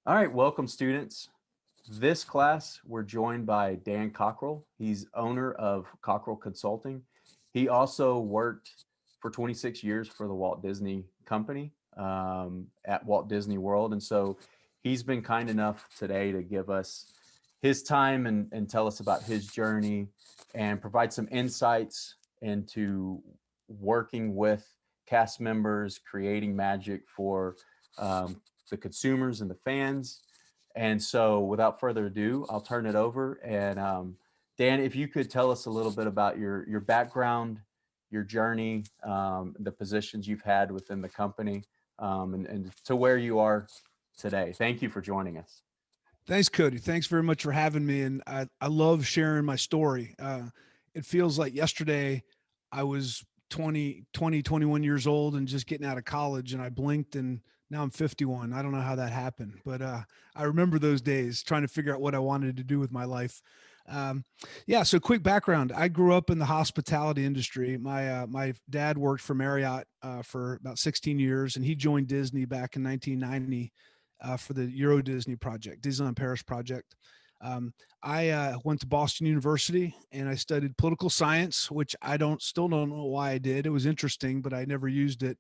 All right, welcome students. This class, we're joined by Dan Cockerell. He's owner of Cockerell Consulting. He also worked for 26 years for the Walt Disney Company at Walt Disney World. And so he's been kind enough today to give us his time and tell us about his journey and provide some insights into working with cast members, creating magic for um, the consumers and the fans. And so, without further ado, I'll turn it over. And Dan, if you could tell us a little bit about your background, your journey, the positions you've had within the company, and to where you are today. Thank you for joining us. Thanks, Cody. Thanks very much for having me. And I love sharing my story. It feels like yesterday I was 21 years old and just getting out of college, and I blinked and now I'm 51. I don't know how that happened, but I remember those days trying to figure out what I wanted to do with my life. Um, yeah. So quick background. I grew up in the hospitality industry. My dad worked for Marriott for about 16 years, and he joined Disney back in 1990 for the EuroDisney project, Disneyland Paris project. I went to Boston University and I studied political science, which still don't know why I did. It was interesting, but I never used it.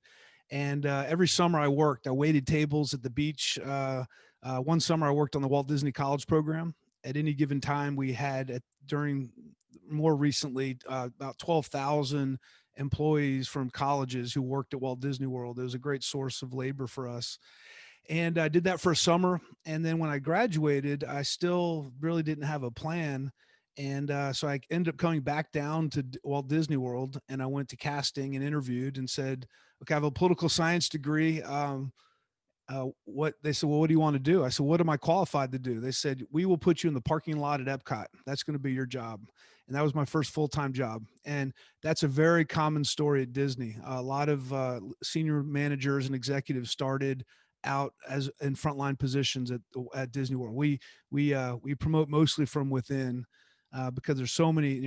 And every summer I worked. I waited tables at the beach. One summer I worked on the Walt Disney College program. At any given time, we had during more recently about 12,000 employees from colleges who worked at Walt Disney World. It was a great source of labor for us. And I did that for a summer. And then when I graduated, I still really didn't have a plan. And so I ended up coming back down to Walt Disney World, and I went to casting and interviewed and said, okay, I have a political science degree. What they said, well, what do you want to do? I said, what am I qualified to do? They said, we will put you in the parking lot at Epcot. That's going to be your job. And that was my first full-time job. And that's a very common story at Disney. A lot of senior managers and executives started out as in frontline positions at Disney World. We promote mostly from within because there's so many.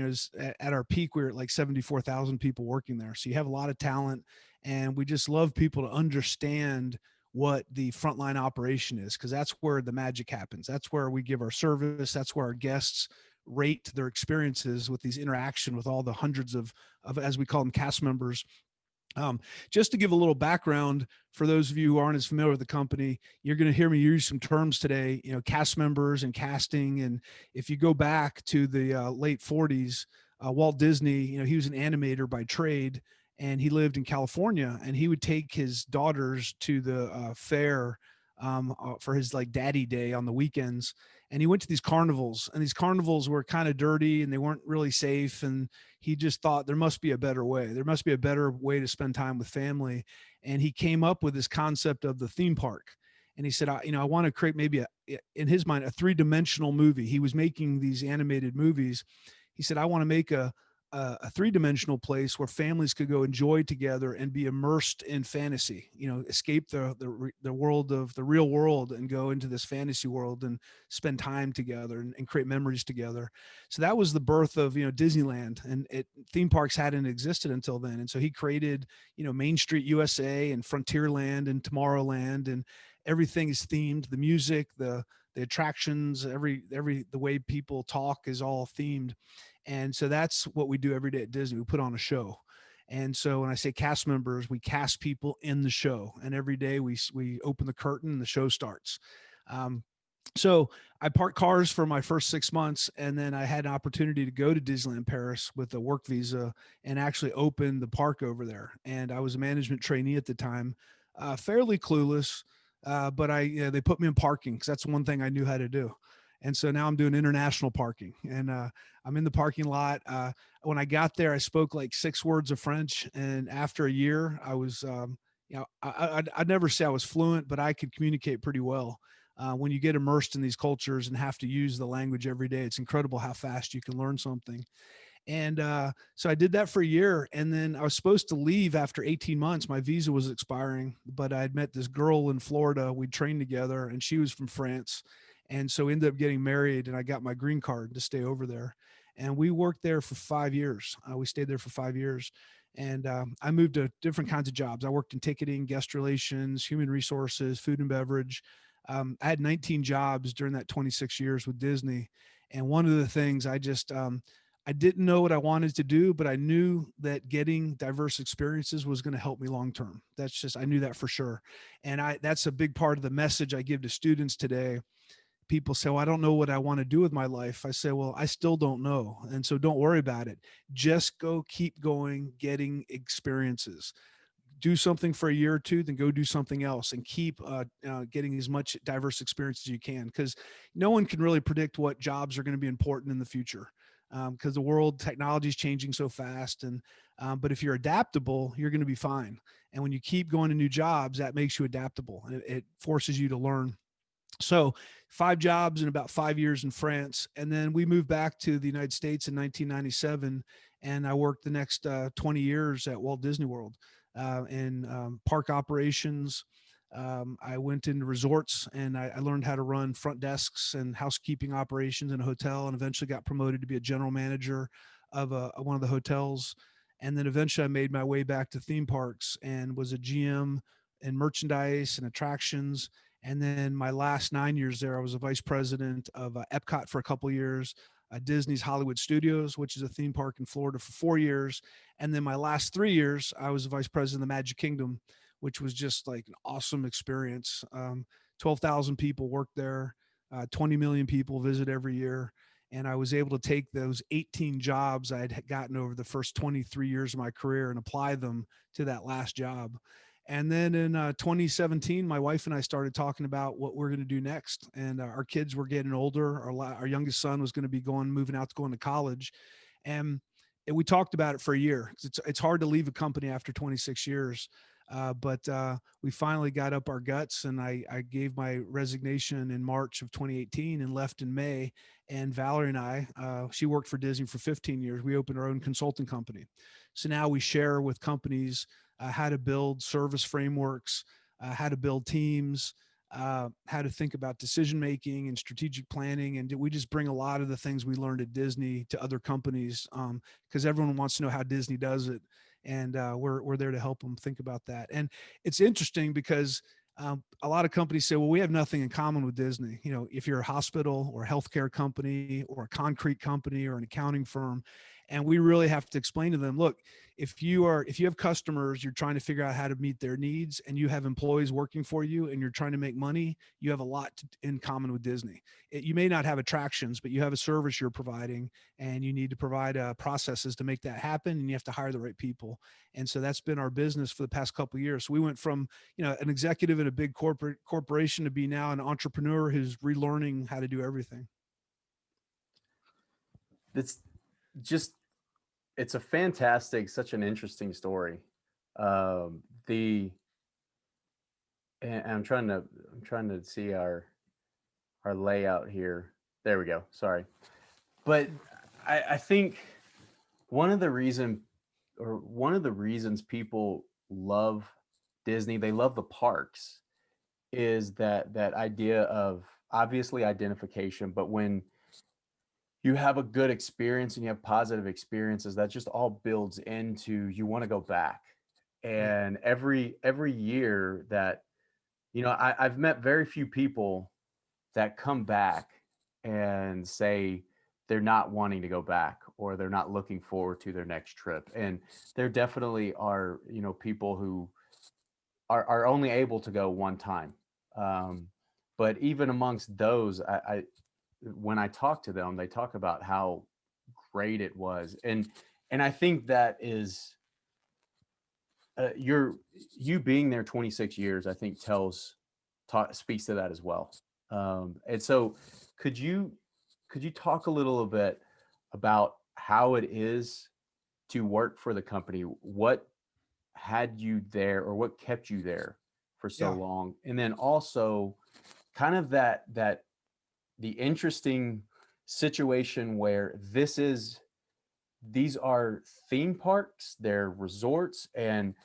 At our peak, we were at like 74,000 people working there. So you have a lot of talent, and we just love people to understand what the frontline operation is, because that's where the magic happens. That's where we give our service. That's where our guests rate their experiences with these interaction with all the hundreds of as we call them, cast members. Just to give a little background for those of you who aren't as familiar with the company, you're going to hear me use some terms today, cast members and casting. And if you go back to the late 40s, Walt Disney, he was an animator by trade, and he lived in California, and he would take his daughters to the fair for his like daddy day on the weekends. And he went to these carnivals, and these carnivals were kind of dirty and they weren't really safe. And he just thought there must be a better way. There must be a better way to spend time with family. And he came up with this concept of the theme park. And he said, I want to create maybe in his mind, a three-dimensional movie. He was making these animated movies. He said, I want to make a three-dimensional place where families could go enjoy together and be immersed in fantasy, escape the world of the real world and go into this fantasy world and spend time together and create memories together. So that was the birth of, Disneyland, and theme parks hadn't existed until then. And so he created, Main Street USA and Frontierland and Tomorrowland, and everything is themed. The music, the attractions, the way people talk is all themed. And so that's what we do every day at Disney. We put on a show. And so when I say cast members, we cast people in the show. And every day we open the curtain and the show starts. So I parked cars for my first 6 months, and then I had an opportunity to go to Disneyland Paris with a work visa and actually open the park over there. And I was a management trainee at the time, fairly clueless, but they put me in parking because that's one thing I knew how to do. And so now I'm doing international parking, and I'm in the parking lot. When I got there, I spoke like 6 words of French. And after a year, I was, I'd never say I was fluent, but I could communicate pretty well. When you get immersed in these cultures and have to use the language every day, it's incredible how fast you can learn something. And so I did that for a year. And then I was supposed to leave after 18 months. My visa was expiring, but I'd met this girl in Florida. We'd trained together, and she was from France. And so we ended up getting married, and I got my green card to stay over there. And we worked there for 5 years. We stayed there for 5 years. And I moved to different kinds of jobs. I worked in ticketing, guest relations, human resources, food and beverage. I had 19 jobs during that 26 years with Disney. And one of the things I didn't know what I wanted to do, but I knew that getting diverse experiences was going to help me long term. I knew that for sure. And that's a big part of the message I give to students today. People say, well, I don't know what I want to do with my life. I say, well, I still don't know. And so don't worry about it. Just keep going, getting experiences. Do something for a year or two, then go do something else, and keep getting as much diverse experience as you can, because no one can really predict what jobs are going to be important in the future, because the world technology is changing so fast. And but if you're adaptable, you're going to be fine. And when you keep going to new jobs, that makes you adaptable, and it forces you to learn. So 5 jobs in about 5 years in France. And then we moved back to the United States in 1997. And I worked the next 20 years at Walt Disney World in park operations. I went into resorts, and I learned how to run front desks and housekeeping operations in a hotel, and eventually got promoted to be a general manager of one of the hotels. And then eventually I made my way back to theme parks and was a GM in merchandise and attractions. And then my last 9 years there, I was a vice president of Epcot for a couple of years, Disney's Hollywood Studios, which is a theme park in Florida, for 4 years. And then my last 3 years, I was the vice president of the Magic Kingdom, which was just like an awesome experience. 12,000 people work there, 20 million people visit every year. And I was able to take those 18 jobs I had gotten over the first 23 years of my career and apply them to that last job. And then in 2017, my wife and I started talking about what we're going to do next. And our kids were getting older. Our youngest son was going to be moving out to going to college. And we talked about it for a year. It's hard to leave a company after 26 years. But we finally got up our guts, and I gave my resignation in March of 2018 and left in May. And Valerie and I, she worked for Disney for 15 years. We opened our own consulting company. So now we share with companies how to build service frameworks, how to build teams, how to think about decision making and strategic planning. And we just bring a lot of the things we learned at Disney to other companies, because everyone wants to know how Disney does it. And we're there to help them think about that. And it's interesting because a lot of companies say, well, we have nothing in common with Disney. You know, if you're a hospital or a healthcare company or a concrete company or an accounting firm, and we really have to explain to them, look, if you have customers, you're trying to figure out how to meet their needs, and you have employees working for you, and you're trying to make money, you have a lot in common with Disney. You may not have attractions, but you have a service you're providing, and you need to provide processes to make that happen, and you have to hire the right people. And so that's been our business for the past couple of years. So we went from, an executive in a big corporation to be now an entrepreneur who's relearning how to do everything. It's just, it's a fantastic, such an interesting story. The and I'm trying to see our layout here. There we go. Sorry, but I think one of the reason one of the reasons people love Disney, they love the parks, is that idea of obviously identification, but when you have a good experience and you have positive experiences, that just all builds into you want to go back. Right. And every year that, I've met very few people that come back and say they're not wanting to go back or they're not looking forward to their next trip. And there definitely are, people who are only able to go one time. Um, but even amongst those, when I talk to them, they talk about how great it was. And I think that is your you being there 26 years, I think speaks to that as well. And so could you talk a little bit about how it is to work for the company? What had you there, or what kept you there for so Yeah. long? And then also kind of that the interesting situation where these are theme parks, they're resorts, and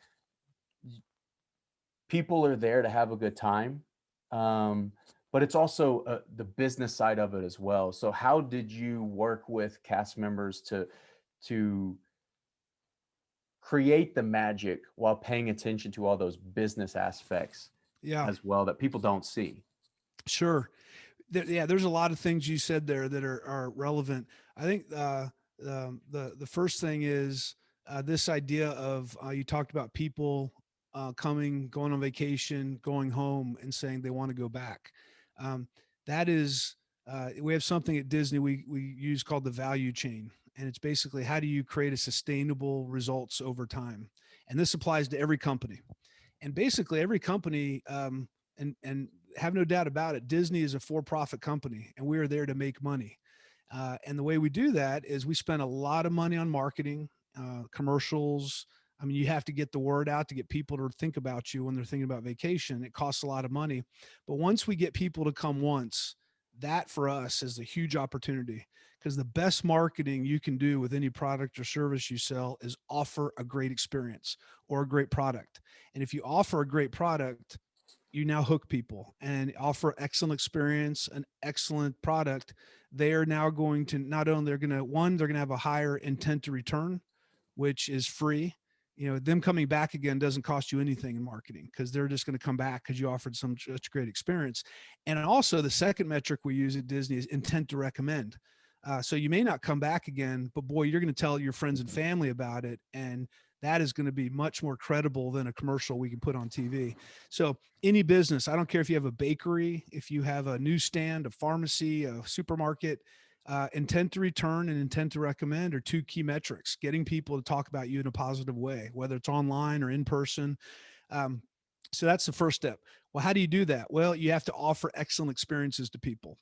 people are there to have a good time. Um, but it's also the business side of it as well. So how did you work with cast members to create the magic while paying attention to all those business aspects Yeah. as well that people don't see? Sure. Yeah, there's a lot of things you said there that are relevant. I think the first thing is this idea of you talked about people coming, going on vacation, going home, and saying they want to go back. Um, that is, we have something at Disney we use called the value chain, and it's basically how do you create a sustainable results over time, and this applies to every company, and basically every company. And have no doubt about it, Disney is a for-profit company, and we are there to make money. And the way we do that is we spend a lot of money on marketing, commercials. I mean, you have to get the word out to get people to think about you when they're thinking about vacation. It costs a lot of money. But once we get people to come once, that for us is a huge opportunity because the best marketing you can do with any product or service you sell is offer a great experience or a great product. And if you offer a great product, you now hook people and offer excellent experience, an excellent product. They are now going to not only they're going to one, they're going to have a higher intent to return, which is free. You know, them coming back again doesn't cost you anything in marketing because they're just going to come back because you offered some such great experience. And also the second metric we use at Disney is intent to recommend. So you may not come back again, but boy, you're going to tell your friends and family about it, and that is going to be much more credible than a commercial we can put on TV. So any business, I don't care if you have a bakery, if you have a newsstand, a pharmacy, a supermarket, intent to return and intent to recommend are two key metrics. Getting people to talk about you in a positive way, whether it's online or in person. Um, so that's the first step. Well, how do you do that? Well, you have to offer excellent experiences to people.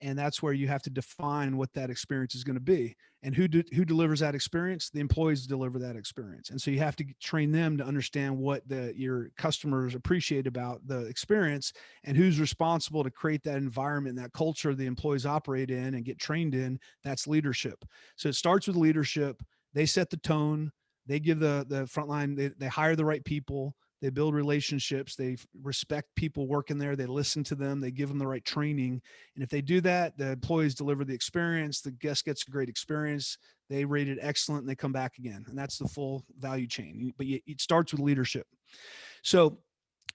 And that's where you have to define what that experience is going to be. And who delivers that experience? The employees deliver that experience. And so you have to train them to understand what your customers appreciate about the experience and who's responsible to create that environment, that culture the employees operate in and get trained in. That's leadership. So it starts with leadership. They set the tone. They give the front line. They hire the right people. They build relationships. They respect people working there. They listen to them. They give them the right training. And if they do that, the employees deliver the experience. The guest gets a great experience. They rate it excellent and they come back again. And that's the full value chain. But it starts with leadership. So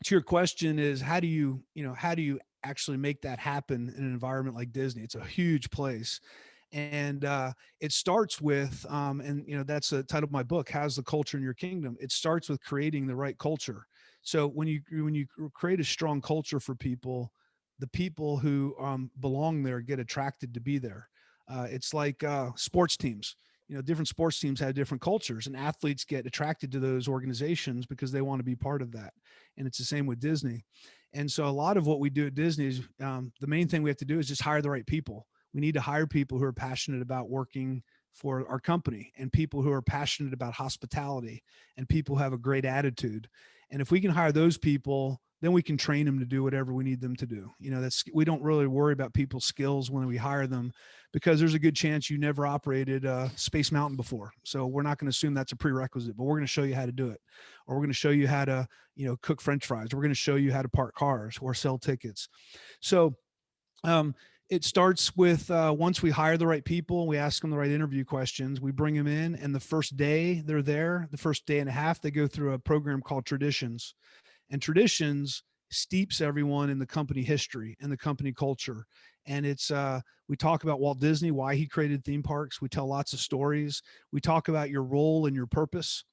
to your question is how do you actually make that happen in an environment like Disney? It's a huge place. And it starts with and that's the title of my book, How's the Culture in Your Kingdom. It starts with creating the right culture. So when you create a strong culture for people, the people who belong there get attracted to be there. It's like sports teams. Different sports teams have different cultures, and athletes get attracted to those organizations because they want to be part of that. And it's the same with Disney. And so a lot of what we do at Disney is the main thing we have to do is just hire the right people. We need to hire people who are passionate about working for our company, and people who are passionate about hospitality, and people who have a great attitude. And if we can hire those people, then we can train them to do whatever we need them to do. We don't really worry about people's skills when we hire them, because there's a good chance you never operated Space Mountain before. So we're not going to assume that's a prerequisite, but we're going to show you how to do it. Or we're going to show you how to, cook French fries. We're going to show you how to park cars or sell tickets. So it starts with once we hire the right people, we ask them the right interview questions, we bring them in, and the first day they're there, the first day and a half, they go through a program called Traditions. And Traditions steeps everyone in the company history and the company culture. And we talk about Walt Disney, why he created theme parks. We tell lots of stories. We talk about your role and your purpose.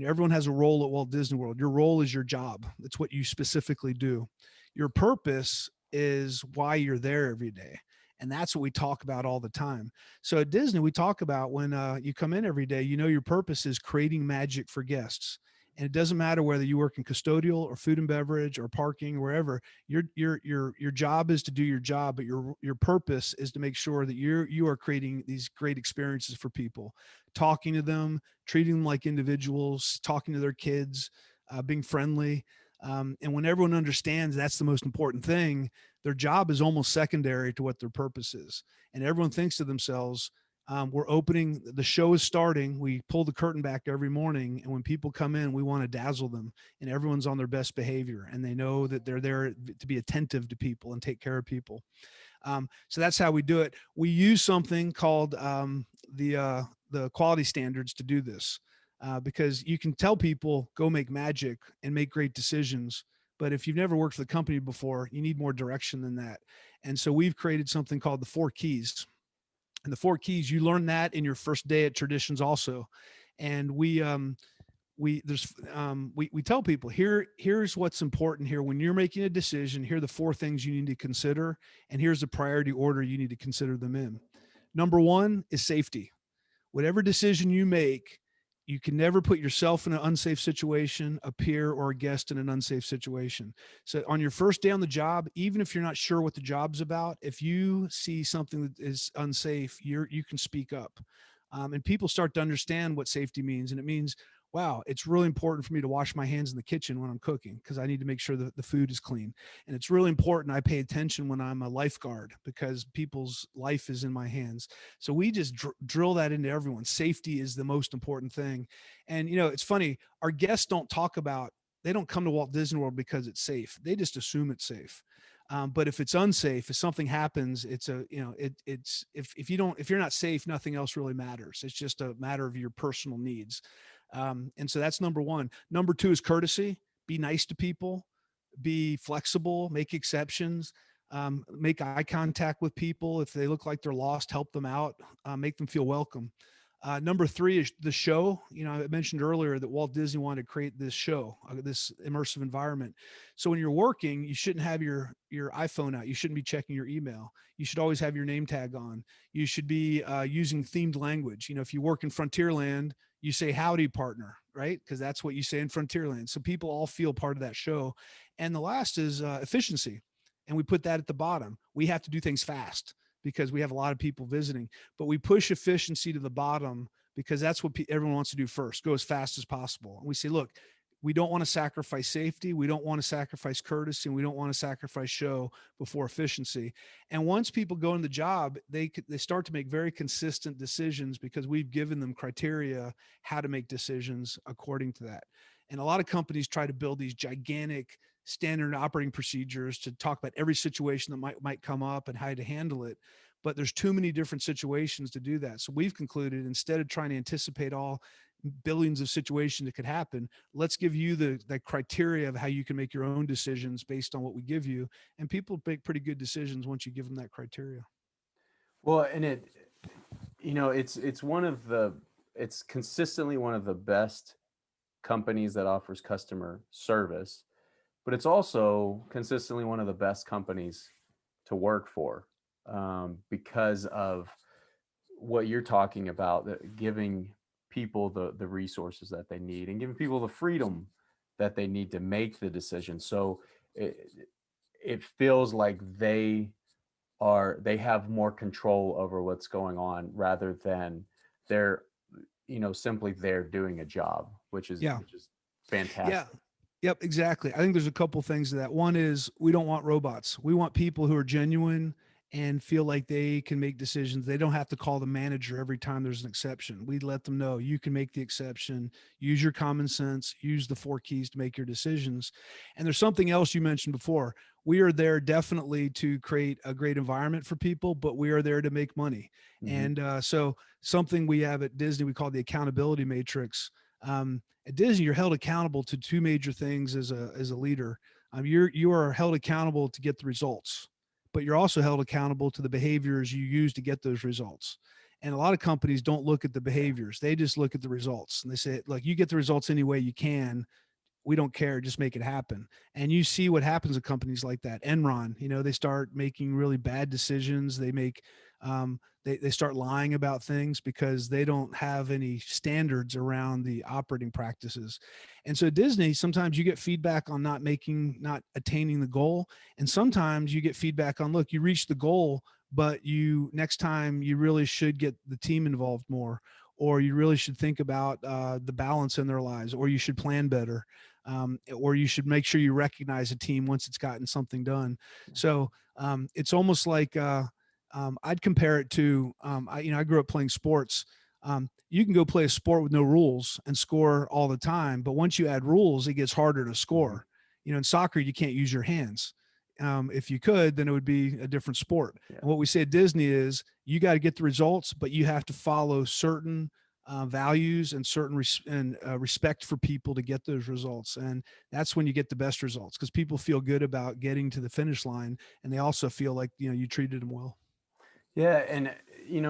Everyone has a role at Walt Disney World. Your role is your job. It's what you specifically do. Your purpose is why you're there every day. And that's what we talk about all the time. So at Disney, we talk about when you come in every day, your purpose is creating magic for guests. And it doesn't matter whether you work in custodial or food and beverage or parking, wherever. Your job is to do your job, but your purpose is to make sure that you are creating these great experiences for people, talking to them, treating them like individuals, talking to their kids, being friendly. And when everyone understands that's the most important thing, their job is almost secondary to what their purpose is. And everyone thinks to themselves, we're opening, the show is starting. We pull the curtain back every morning. And when people come in, we want to dazzle them, and everyone's on their best behavior. And they know that they're there to be attentive to people and take care of people. So that's how we do it. We use something called the quality standards to do this. Because you can tell people go make magic and make great decisions, But if you've never worked for the company before, you need more direction than that. And so we've created something called the 4 keys. And the 4 keys, you learn that in your first day at Traditions also. And we tell people here's what's important here when you're making a decision. Here are the 4 things you need to consider, and here's the priority order you need to consider them in. Number one is safety. Whatever decision you make, you can never put yourself in an unsafe situation, a peer or a guest in an unsafe situation. So on your first day on the job, even if you're not sure what the job's about, if you see something that is unsafe, you can speak up. And people start to understand what safety means. And it means, wow, it's really important for me to wash my hands in the kitchen when I'm cooking because I need to make sure that the food is clean. And it's really important I pay attention when I'm a lifeguard because people's life is in my hands. So we just drill that into everyone. Safety is the most important thing. And, it's funny, our guests don't talk about, they don't come to Walt Disney World because it's safe. They just assume it's safe. But if it's unsafe, if something happens, it's if you're not safe, nothing else really matters. It's just a matter of your personal needs. And so that's number one. Number two is courtesy. Be nice to people, be flexible, make exceptions, make eye contact with people. If they look like they're lost, help them out, make them feel welcome. Number three is the show. I mentioned earlier that Walt Disney wanted to create this show, this immersive environment. So when you're working, you shouldn't have your iPhone out. You shouldn't be checking your email. You should always have your name tag on. You should be using themed language. If you work in Frontierland, you say howdy partner, right? Because that's what you say in Frontierland. So people all feel part of that show. And the last is efficiency. And we put that at the bottom. We have to do things fast because we have a lot of people visiting, but we push efficiency to the bottom because that's what everyone wants to do first, go as fast as possible. And we say, look, we don't want to sacrifice safety. We don't want to sacrifice courtesy, and we don't want to sacrifice show before efficiency. And once people go in the job, they start to make very consistent decisions because we've given them criteria how to make decisions according to that. And a lot of companies try to build these gigantic standard operating procedures to talk about every situation that might come up and how to handle it. But there's too many different situations to do that. So we've concluded, instead of trying to anticipate all billions of situations that could happen, let's give you the criteria of how you can make your own decisions based on what we give you. And people make pretty good decisions once you give them that criteria. Well, and it's consistently one of the best companies that offers customer service, but it's also consistently one of the best companies to work for, because of what you're talking about, giving people the resources that they need and giving people the freedom that they need to make the decision. So it feels like they have more control over what's going on rather than they're simply there doing a job, which is Yeah. fantastic. Yeah. Yep, exactly. I think there's a couple things to that. One is we don't want robots. We want people who are genuine and feel like they can make decisions. They don't have to call the manager every time there's an exception. We let them know you can make the exception, use your common sense, use the 4 keys to make your decisions. And there's something else you mentioned before. We are there definitely to create a great environment for people, but we are there to make money. Mm-hmm. And so something we have at Disney, we call the accountability matrix. At Disney, you're held accountable to 2 major things as a leader. You are held accountable to get the results, but you're also held accountable to the behaviors you use to get those results. And a lot of companies don't look at the behaviors; they just look at the results, and they say, "Like, you get the results any way you can. We don't care, just make it happen." And you see what happens at companies like that. Enron, they start making really bad decisions. They start lying about things because they don't have any standards around the operating practices. And so Disney, sometimes you get feedback on not attaining the goal. And sometimes you get feedback on, look, you reached the goal, but next time you really should get the team involved more, or you really should think about the balance in their lives, or you should plan better. Or you should make sure you recognize a team once it's gotten something done. So it's almost like I'd compare it to I grew up playing sports. You can go play a sport with no rules and score all the time, but once you add rules, it gets harder to score. In soccer, you can't use your hands. If you could, then it would be a different sport. Yeah. And what we say at Disney is you got to get the results, but you have to follow certain values and certain respect for people to get those results. And that's when you get the best results, because people feel good about getting to the finish line, and they also feel like, you treated them well. Yeah, and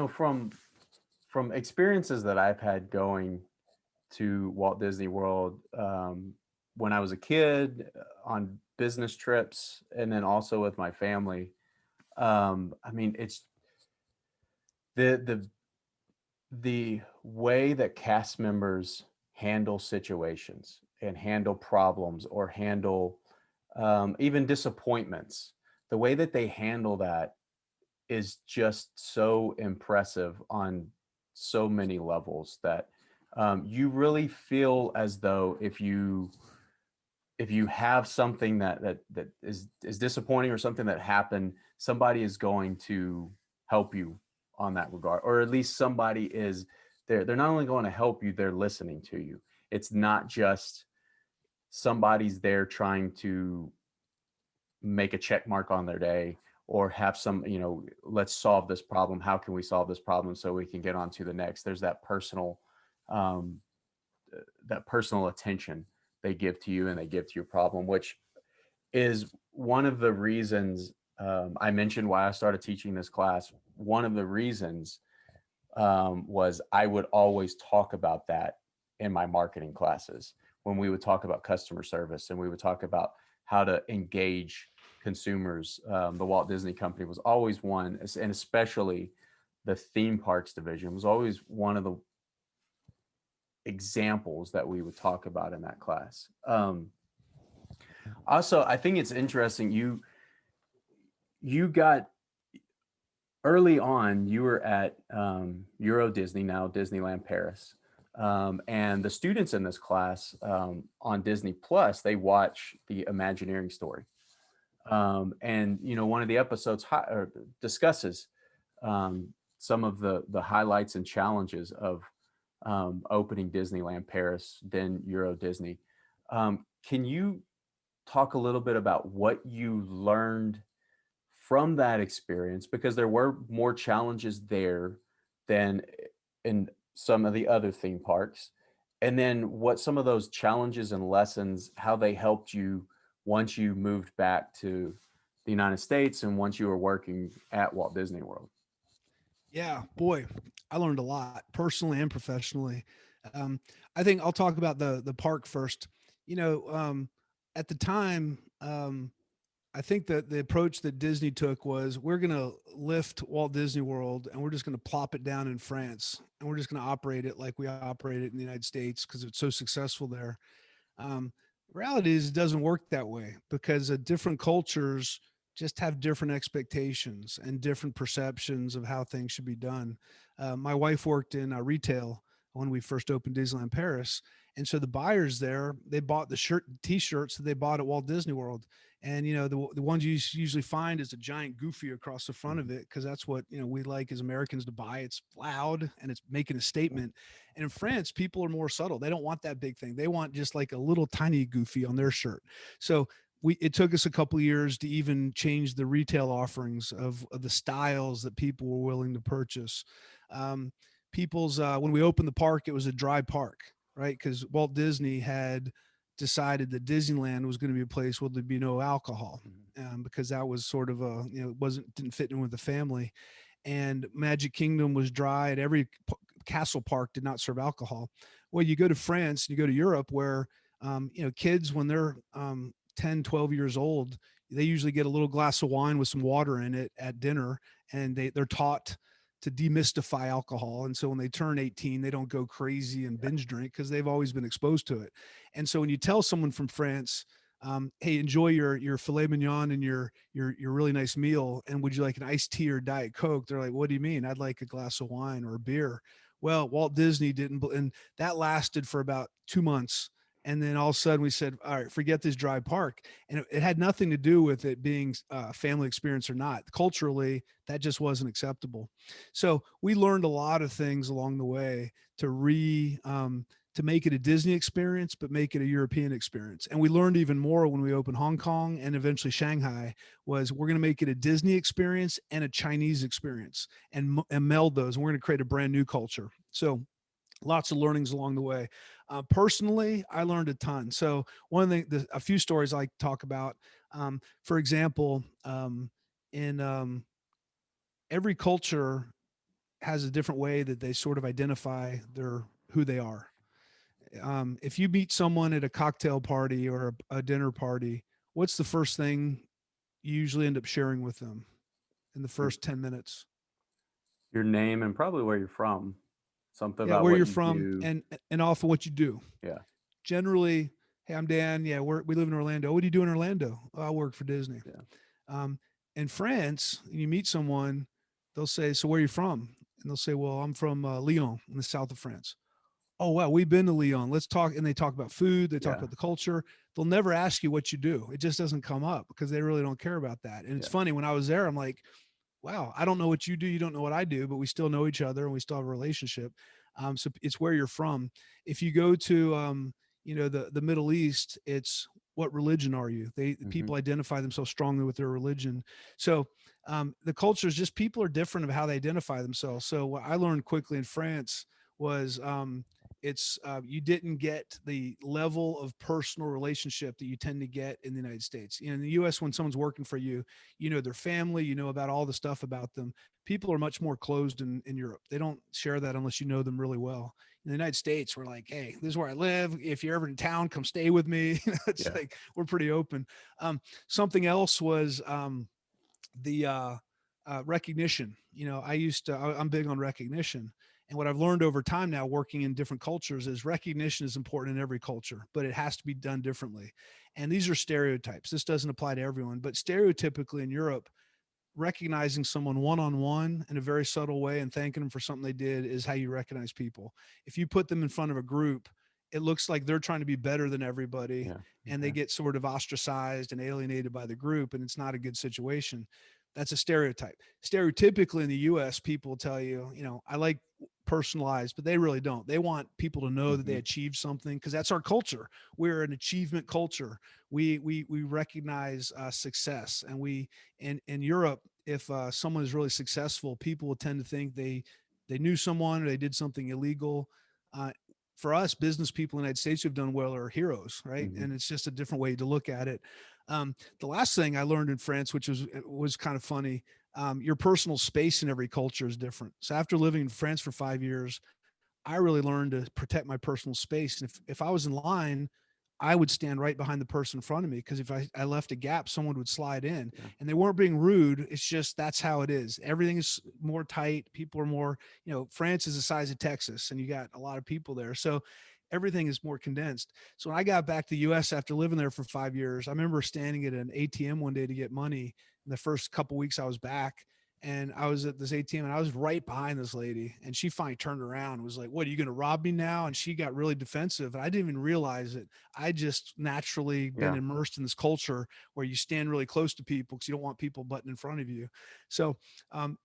from experiences that I've had going to Walt Disney World, when I was a kid, on business trips, and then also with my family. I mean, it's the the way that cast members handle situations and handle problems or handle even disappointments. The way that they handle that is just so impressive on so many levels that you really feel as though if you have something that is disappointing or something that happened, somebody is going to help you on that regard, or at least somebody is there. They're not only going to help you, they're listening to you. It's not just somebody's there trying to make a check mark on their day or have some, let's solve this problem. How can we solve this problem so we can get on to the next? There's um, that personal attention they give to you and they give to your problem, which is one of the reasons I mentioned why I started teaching this class. One of the reasons was I would always talk about that in my marketing classes when we would talk about customer service and we would talk about how to engage consumers. The Walt Disney Company was always one, and especially the theme parks division was always one of the examples that we would talk about in that class. Also, I think it's interesting. You got early on. You were at EuroDisney, now Disneyland Paris, and the students in this class on Disney Plus, they watch the Imagineering story. And one of the episodes discusses some of the highlights and challenges of opening Disneyland Paris, then Euro Disney. Can you talk a little bit about what you learned from that experience? Because there were more challenges there than in some of the other theme parks. And then what some of those challenges and lessons, how they helped you once you moved back to the United States and once you were working at Walt Disney World. Yeah, boy, I learned a lot personally and professionally. Um, I think I'll talk about the park first. You know, at the time, I think that the approach that Disney took was, we're going to lift Walt Disney World and we're just going to plop it down in France, and we're just going to operate it like we operate it in the United States because it's so successful there. Um, Reality is, it doesn't work that way, because different cultures just have different expectations and different perceptions of how things should be done. My wife worked in retail when we first opened Disneyland Paris. And so the buyers there, they bought the t-shirts that they bought at Walt Disney World. And, the ones you usually find is a giant goofy across the front of Mhm. it, because that's what, we like as Americans to buy. It's loud and it's making a statement. And in France, people are more subtle. They don't want that big thing. They want just like a little tiny goofy on their shirt. So it took us a couple of years to even change the retail offerings of the styles that people were willing to purchase. Um, when we opened the park, it was a dry park, right? Because Walt Disney had decided that Disneyland was going to be a place where there'd be no alcohol, Mhm. because that was sort of it didn't fit in with the family. And Magic Kingdom was dry, and every castle park did not serve alcohol. Well, you go to France and you go to Europe, where kids, when they're 10, 12 years old, they usually get a little glass of wine with some water in it at dinner, and they're taught to demystify alcohol. And so when they turn 18, they don't go crazy and binge drink, because they've always been exposed to it. And so when you tell someone from France, hey, enjoy your filet mignon and your really nice meal, and would you like an iced tea or Diet Coke? They're like, what do you mean? I'd like a glass of wine or a beer. Well, Walt Disney didn't, and that lasted for about 2 months. And then all of a sudden we said, all right, forget this dry park. And it had nothing to do with it being a family experience or not. Culturally, that just wasn't acceptable. So we learned a lot of things along the way to make it a Disney experience, but make it a European experience. And we learned even more when we opened Hong Kong and eventually Shanghai. Was, we're going to make it a Disney experience and a Chinese experience, and meld those. And we're going to create a brand new culture. So Lots of learnings along the way. Personally, I learned a ton. So one of a few stories I like to talk about, for example, in every culture has a different way that they sort of identify who they are. If you meet someone at a cocktail party or a dinner party, what's the first thing you usually end up sharing with them in the Your, first 10 minutes? your name and probably where you're from. Something Yeah, about where what you're you from do. and often what you do. Yeah. Generally, hey, I'm Dan. Yeah, we live in Orlando. What do you do in Orlando? Oh, I work for Disney. Yeah. Um, in France, you meet someone, they'll say, "So where are you from?" And they'll say, "Well, I'm from Lyon in the south of France." Oh wow, we've been to Lyon. Let's talk. And they talk about food. They talk Yeah. about the culture. They'll never ask you what you do. It just doesn't come up because they really don't care about that. And it's Yeah. funny, when I was there, I'm like, wow, I don't know what you do. You don't know what I do, but we still know each other and we still have a relationship. So it's where you're from. If you go to, the Middle East, it's what religion are you? Hmm. People identify themselves strongly with their religion. So the culture is just, people are different of how they identify themselves. So what I learned quickly in France was, it's you didn't get the level of personal relationship that you tend to get in the United States. In the U.S., when someone's working for you, you know their family, you know about all the stuff about them. People are much more closed in Europe. They don't share that unless you know them really well. In the United States, we're like, hey, this is where I live. If you're ever in town, come stay with me. It's Yeah. like we're pretty open. Something else was the recognition. I'm big on recognition. And what I've learned over time now, working in different cultures, is recognition is important in every culture, but it has to be done differently. And these are stereotypes. This doesn't apply to everyone, but stereotypically in Europe, recognizing someone one on one in a very subtle way and thanking them for something they did is how you recognize people. If you put them in front of a group, it looks like they're trying to be better than everybody, Yeah. and they Okay. get sort of ostracized and alienated by the group, and it's not a good situation. That's a stereotype. Stereotypically in the US, people will tell you, I like personalized, but they really don't. They want people to know that they Hmm. achieved something, because that's our culture. We're an achievement culture. We recognize success, and in Europe, if someone is really successful, people will tend to think they knew someone or they did something illegal. Uh, for us, business people in the United States who've done well are heroes, right? Hmm. And it's just a different way to look at it. The last thing I learned in France, which was kind of funny, your personal space in every culture is different. So after living in France for 5 years, I really learned to protect my personal space. And if I was in line, I would stand right behind the person in front of me, because if I left a gap, someone would slide in. Yeah. And they weren't being rude. It's just that's how it is. Everything is more tight. People are more, France is the size of Texas and you got a lot of people there. So everything is more condensed. So when I got back to the US after living there for 5 years, I remember standing at an ATM one day to get money in the first couple weeks I was back. And I was at this ATM and I was right behind this lady, and she finally turned around and was like, "What, are you going to rob me now?" And she got really defensive. And I didn't even realize it. I just naturally been Yeah. immersed in this culture where you stand really close to people because you don't want people butting in front of you. So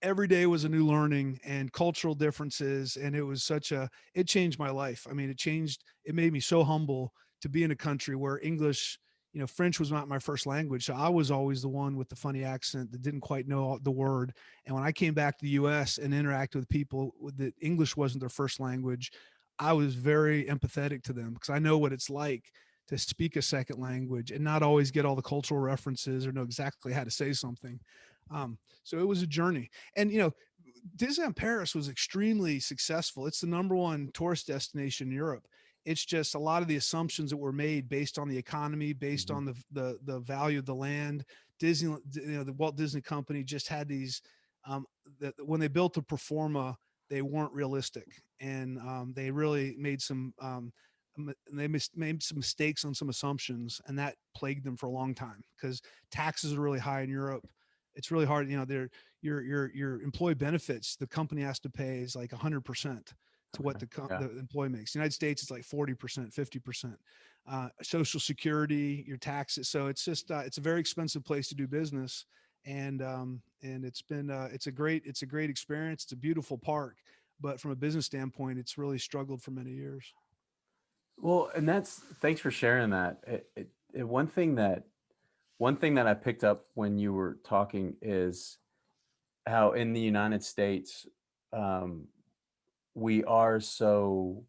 every day was a new learning and cultural differences. And it changed my life. I mean, it made me so humble to be in a country where English, French was not my first language. So I was always the one with the funny accent that didn't quite know the word. And when I came back to the US and interacted with people that English wasn't their first language, I was very empathetic to them, because I know what it's like to speak a second language and not always get all the cultural references or know exactly how to say something. So it was a journey. And, Disneyland Paris was extremely successful. It's the number one tourist destination in Europe. It's just a lot of the assumptions that were made based on the economy, based Hmm. on the value of the land. Disney, the Walt Disney Company just had these. When they built the performa, they weren't realistic, and they really made made some mistakes on some assumptions, and that plagued them for a long time, because taxes are really high in Europe. It's really hard. Your employee benefits, the company has to pay is like 100% to what Okay. Yeah. the employee makes. United States, it's like 40%, 50%. Social Security, your taxes. So it's just it's a very expensive place to do business, and it's a great experience. It's a beautiful park, but from a business standpoint, it's really struggled for many years. Well, and thanks for sharing that. One thing that I picked up when you were talking is how in the United States, um, we are so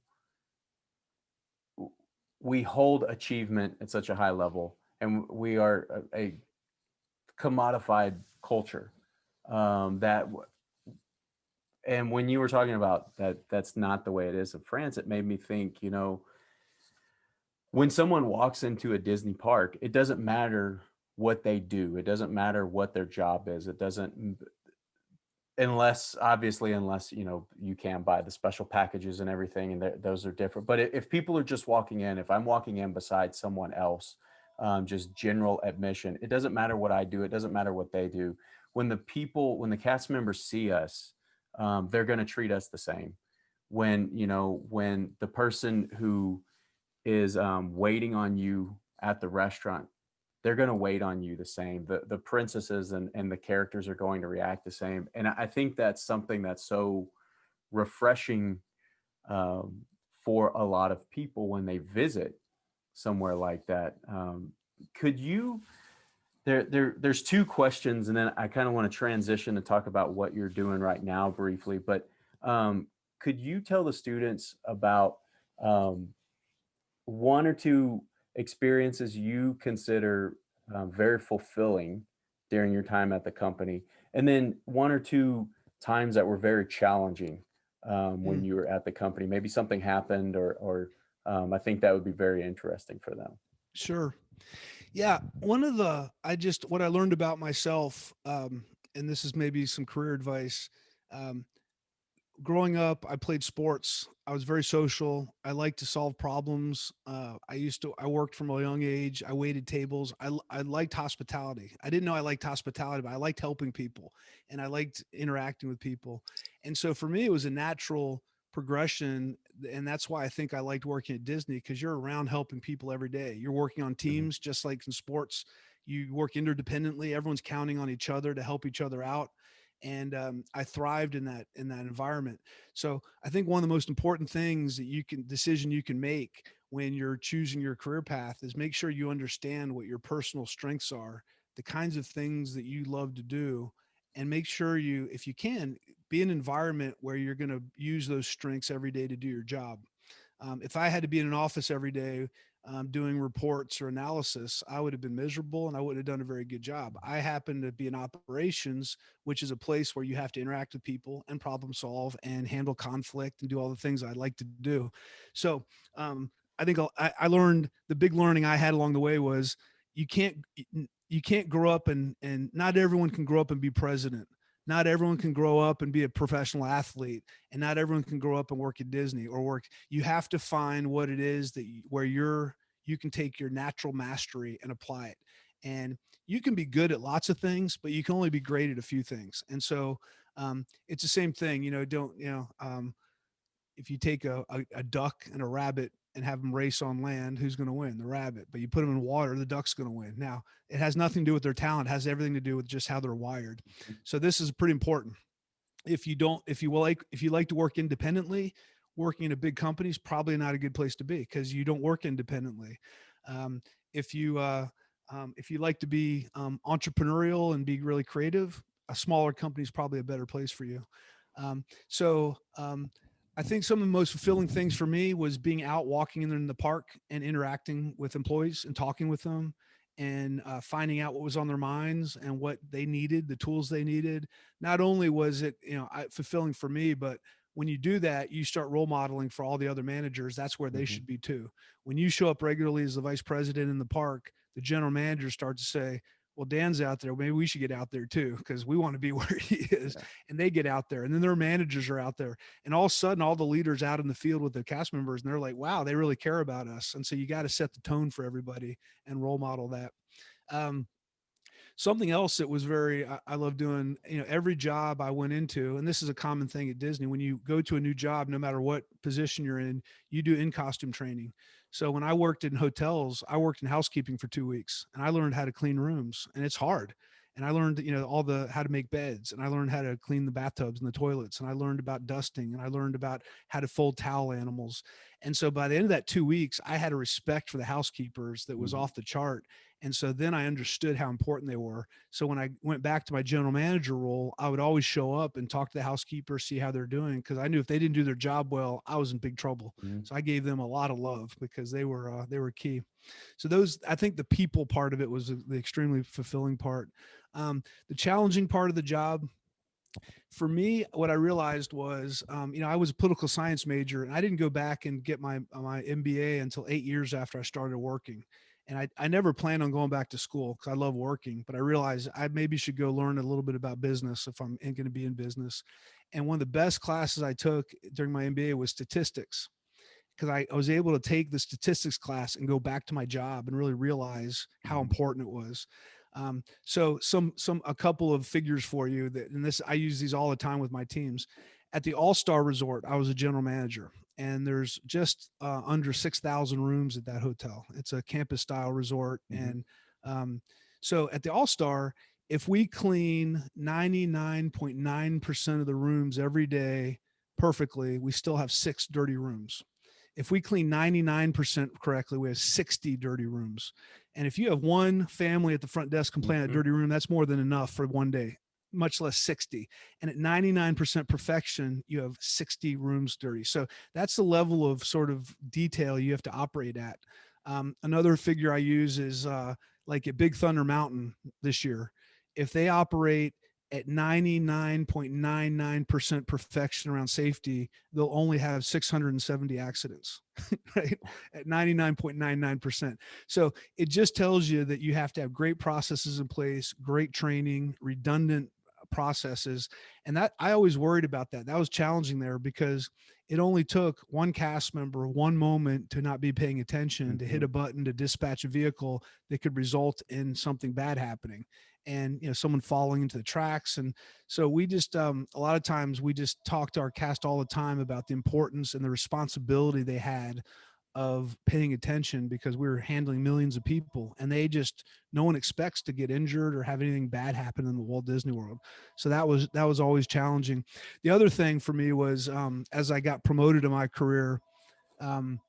we hold achievement at such a high level, and we are a commodified culture, that and when you were talking about that, that's not the way it is in France, it made me think, when someone walks into a Disney park, it doesn't matter what they do, it doesn't matter what their job is, it doesn't, unless obviously, unless you can buy the special packages and everything, and those are different. But if people are just walking in, if I'm walking in beside someone else, just general admission, it doesn't matter what I do, it doesn't matter what they do. When the cast members see us, they're going to treat us the same. When the person who is waiting on you at the restaurant, they're going to wait on you the same. The princesses and the characters are going to react the same. And I think that's something that's so refreshing, for a lot of people when they visit somewhere like that. Could you there's two questions, and then I kind of want to transition to talk about what you're doing right now briefly. But could you tell the students about um, one or two experiences you consider very fulfilling during your time at the company, and then one or two times that were very challenging when Mm, you were at the company? Maybe something happened, or I think that would be very interesting for them. sure. Yeah, one of the I just what I learned about myself, and this is maybe some career advice. Um, Growing up, I played sports. I was very social. I liked to solve problems. I worked from a young age. I waited tables. I liked hospitality. I didn't know I liked hospitality, but I liked helping people and I liked interacting with people. And so for me, it was a natural progression. And that's why I think I liked working at Disney, because you're around helping people every day. You're working on Mhm. teams, just like in sports. You work interdependently. Everyone's counting on each other to help each other out, and I thrived in that environment. So I think one of the most important things that decision you can make when you're choosing your career path is make sure you understand what your personal strengths are, the kinds of things that you love to do, and make sure you, if you can, be an environment where you're going to use those strengths every day to do your job. If I had to be in an office every day doing reports or analysis, I would have been miserable and I wouldn't have done a very good job. I happen to be in operations, which is a place where you have to interact with people and problem solve and handle conflict and do all the things I like to do. So I think I learned, the big learning I had along the way was you can't you can't grow up and not everyone can grow up and be president. Not everyone can grow up and be a professional athlete, and not everyone can grow up and work at Disney or work. You have to find what it is where you can take your natural mastery and apply it. And you can be good at lots of things, but you can only be great at a few things. And so it's the same thing. Don't if you take a duck and a rabbit and have them race on land, who's going to win? The rabbit. But you put them in water, the duck's going to win. Now, it has nothing to do with their talent, it has everything to do with just how they're wired. So this is pretty important. If you like to work independently, working in a big company is probably not a good place to be because you don't work independently. Um, if you if you like to be entrepreneurial and be really creative, a smaller company is probably a better place for you. So I think some of the most fulfilling things for me was being out walking in the park and interacting with employees and talking with them and finding out what was on their minds and what they needed, the tools they needed. Not only was it fulfilling for me, but when you do that, you start role modeling for all the other managers. That's where they Mhm. should be too. When you show up regularly as the vice president in the park, the general manager starts to say, well, Dan's out there. Maybe we should get out there too because we want to be where he is. Yeah. And they get out there, and then their managers are out there, and all of a sudden, all the leaders out in the field with the cast members, and they're like, "Wow, they really care about us." And so you got to set the tone for everybody and role model that. Um, Something else that was I love doing, every job I went into, and this is a common thing at Disney, when you go to a new job, no matter what position you're in, you do in costume training. So when I worked in hotels, I worked in housekeeping for 2 weeks and I learned how to clean rooms, and it's hard. And I learned, all the how to make beds, and I learned how to clean the bathtubs and the toilets, and I learned about dusting, and I learned about how to fold towel animals. And so by the end of that 2 weeks, I had a respect for the housekeepers that was Mhm. off the chart. And so then I understood how important they were. So when I went back to my general manager role, I would always show up and talk to the housekeeper, see how they're doing, because I knew if they didn't do their job well, I was in big trouble. Mhm. So I gave them a lot of love because they were key. So those, I think the people part of it was the extremely fulfilling part. The challenging part of the job for me, what I realized was, I was a political science major, and I didn't go back and get my MBA until 8 years after I started working. And I never planned on going back to school because I love working, but I realized I maybe should go learn a little bit about business if I'm going to be in business. And one of the best classes I took during my MBA was statistics, because I was able to take the statistics class and go back to my job and really realize how Mhm. important it was. So a couple of figures for you that, and this, I use these all the time with my teams. At the All-Star Resort, I was a general manager, and there's just under 6,000 rooms at that hotel. It's a campus style resort. Mhm. And so at the All-Star, if we clean 99.9% of the rooms every day perfectly, we still have 6 dirty rooms. If we clean 99% correctly, we have 60 dirty rooms. And if you have one family at the front desk complaining of a Mhm. dirty room, that's more than enough for one day, much less 60. And at 99% perfection, you have 60 rooms dirty. So that's the level of sort of detail you have to operate at. Another figure I use is like at Big Thunder Mountain this year, if they operate at 99.99% perfection around safety, they'll only have 670 accidents, right? At 99.99%. So it just tells you that you have to have great processes in place, great training, redundant processes. And that, I always worried about that. That was challenging there because it only took one cast member one moment to not be paying attention, to hit Mhm. a button, to dispatch a vehicle that could result in something bad happening, and someone falling into the tracks. And so we just a lot of times we just talk to our cast all the time about the importance and the responsibility they had of paying attention, because we were handling millions of people, and they just, no one expects to get injured or have anything bad happen in the Walt Disney World. So that was always challenging. The other thing for me was, as I got promoted in my career, um,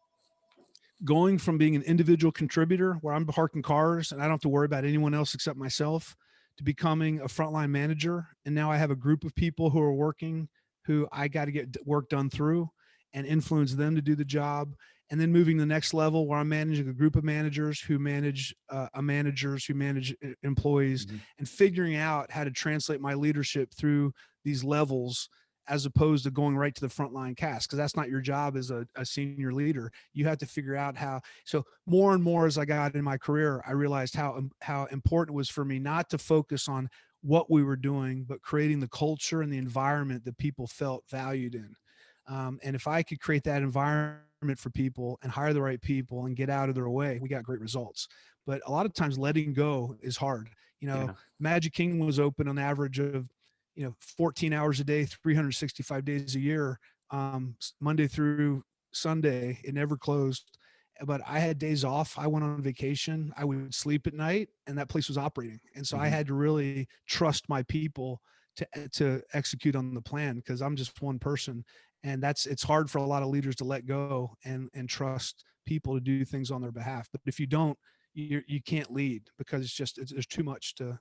going from being an individual contributor where I'm parking cars and I don't have to worry about anyone else except myself, to becoming a frontline manager. And now I have a group of people who are working, who I got to get work done through and influence them to do the job. And then moving to the next level where I'm managing a group of managers who manage managers who manage employees, Mhm. and figuring out how to translate my leadership through these levels, as opposed to going right to the frontline cast, because that's not your job as a senior leader. You have to figure out how. So more and more as I got in my career, I realized how important it was for me not to focus on what we were doing, but creating the culture and the environment that people felt valued in. And if I could create that environment for people and hire the right people and get out of their way, we got great results. But a lot of times letting go is hard. Yeah. Magic Kingdom was open on average of 14 hours a day, 365 days a year, Monday through Sunday. It never closed. But I had days off. I went on vacation. I would sleep at night, and that place was operating. And so I Mhm. had to really trust my people to execute on the plan, because I'm just one person, and it's hard for a lot of leaders to let go and trust people to do things on their behalf. But if you don't, you can't lead, because there's too much to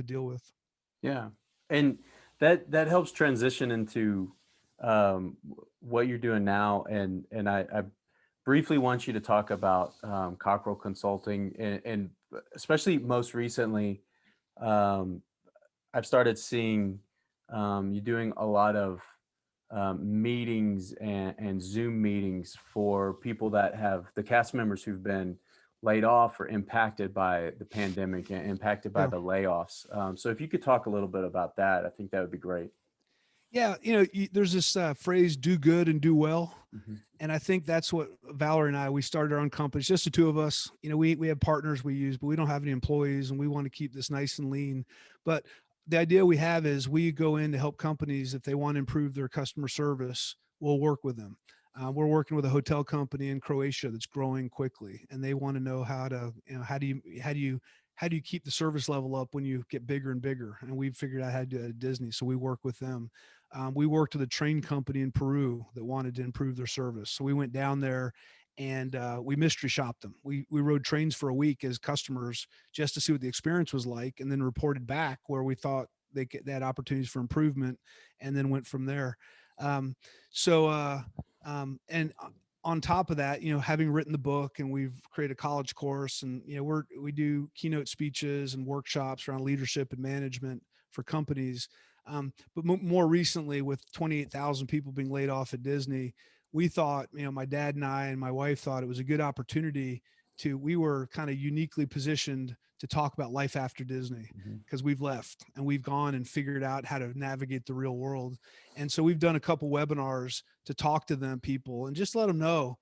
deal with. Yeah. And that helps transition into what you're doing now. And I briefly want you to talk about Cockerell Consulting, and especially most recently, um, I've started seeing you doing a lot of meetings and Zoom meetings for people that have the cast members who've been laid off or impacted by the pandemic and impacted by Yeah. the layoffs. So if you could talk a little bit about that, I think that would be great. Yeah. There's this phrase, do good and do well. Hmm. And I think that's what Valerie and I, we started our own company. It's just the two of us. We have partners we use, but we don't have any employees, and we want to keep this nice and lean. But the idea we have is we go in to help companies if they want to improve their customer service. We'll work with them. We're working with a hotel company in Croatia that's growing quickly, and they want to know how do you keep the service level up when you get bigger and bigger. And we've figured out how to do it at Disney, so we work with them. We worked with a train company in Peru that wanted to improve their service. So we went down there and we mystery shopped them. We rode trains for a week as customers just to see what the experience was like, and then reported back where we thought they had opportunities for improvement, and then went from there. Um, so and on top of that, having written the book, and we've created a college course, and we do keynote speeches and workshops around leadership and management for companies. But more recently, with 28,000 people being laid off at Disney, we thought, my dad and I and my wife thought it was a good opportunity we were kind of uniquely positioned to talk about life after Disney, Mm-hmm. because we've left and we've gone and figured out how to navigate the real world. And so we've done a couple webinars to talk to them people and just let them know,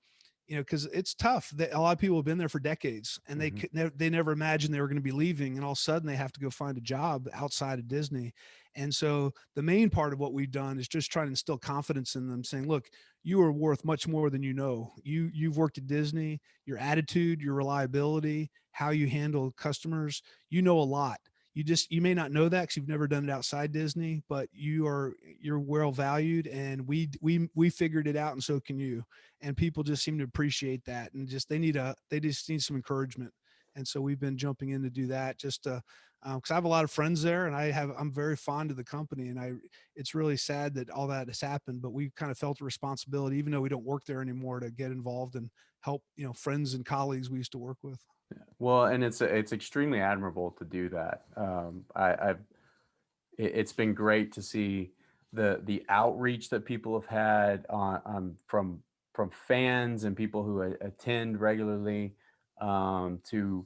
because it's tough. A lot of people have been there for decades, and Mm-hmm. they never imagined they were going to be leaving, and all of a sudden they have to go find a job outside of Disney. And so the main part of what we've done is just trying to instill confidence in them, saying, look, you are worth much more than you've worked at Disney. Your attitude, your reliability, how you handle customers, a lot. You may not know that because you've never done it outside Disney, but you're well valued, and we figured it out, and so can you. And people just seem to appreciate that, and they just need some encouragement. And so we've been jumping in to do that, just to because I have a lot of friends there, and I'm very fond of the company, and it's really sad that all that has happened, but we kind of felt a responsibility, even though we don't work there anymore, to get involved and help friends and colleagues we used to work with. Well, and it's extremely admirable to do that. It's been great to see the outreach that people have had from fans and people who attend regularly, to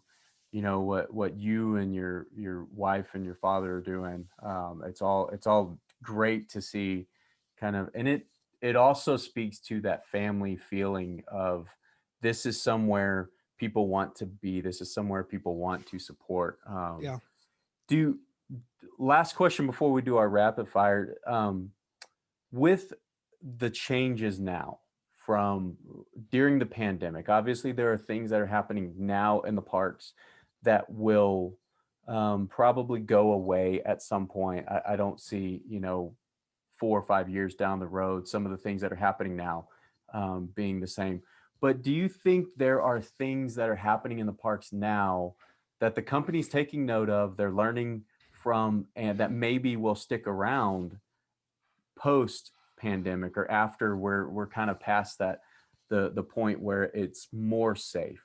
what you and your wife and your father are doing. It's all great to see, kind of, and it also speaks to that family feeling of, this is somewhere people want to be. This is somewhere people want to support. Yeah. Do Last question before we do our rapid fire. With the changes now from during the pandemic, obviously there are things that are happening now in the parks that will probably go away at some point. I don't see, 4 or 5 years down the road, some of the things that are happening now being the same. But do you think there are things that are happening in the parks now that the company's taking note of, they're learning from, and that maybe will stick around post pandemic, or after we're kind of past that, the point where it's more safe?